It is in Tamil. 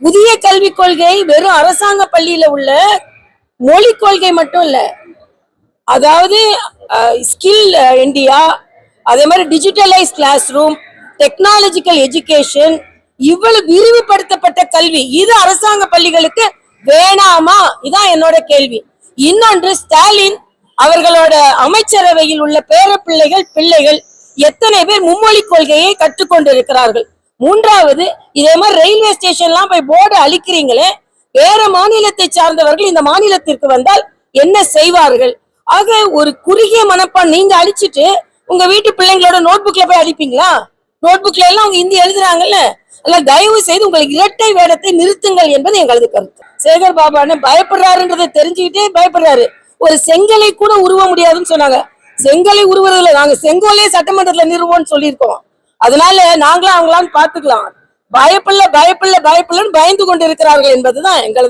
புதிய கல்விக் கொள்கை வெறும் அரசாங்க பள்ளியில உள்ள மொழி கொள்கை மட்டும் இல்ல, அதாவது ஸ்கில் இந்தியா, அதே மாதிரி digitalise classroom, technological education, இவ்வளவு விரிவுபடுத்தப்பட்ட கல்வி இது அரசாங்க பள்ளிகளுக்கு வேணாமா? இதான் என்னோட கேள்வி. இன்னொன்று, ஸ்டாலின் அவர்களோட அமைச்சரவையில் உள்ள பேர பிள்ளைகள் எத்தனை பேர் மும்மொழி கொள்கையை கற்றுக்கொண்டிருக்கிறார்கள்? மூன்றாவது, இதே மாதிரி ரயில்வே ஸ்டேஷன்லாம் போய் போர்டு அழிக்கிறீங்களே, வேற மாநிலத்தை சார்ந்தவர்கள் இந்த மாநிலத்திற்கு வந்தால் என்ன செய்வார்கள்? ஆக ஒரு குறுகிய மனப்பான் நீங்க அழிச்சிட்டு உங்க வீட்டு பிள்ளைங்களோட நோட்புக்ல போய் அடிப்பீங்களா? நோட்புக்ல எல்லாம் அவங்க இந்தி எழுதுறாங்கல்ல, தயவு செய்து உங்களுக்கு இரட்டை வேடத்தை நிறுத்துங்கள் என்பது எங்களது கருத்து. சேகர் பாபா பயப்படுறாருன்றதை தெரிஞ்சுக்கிட்டே பயப்படுறாரு. ஒரு செங்கலை கூட உருவ முடியாதுன்னு சொன்னாங்க. செங்கலை உருவதில்லை, நாங்க செங்கோலே சட்டமன்றத்துல நிறுவோம்னு சொல்லியிருக்கோம். அதனால நாங்களும் அவங்களாம் பாத்துக்கலாம். பயப்படலன்னு பயந்து கொண்டு இருக்கிறார்கள் என்பதுதான் எங்களது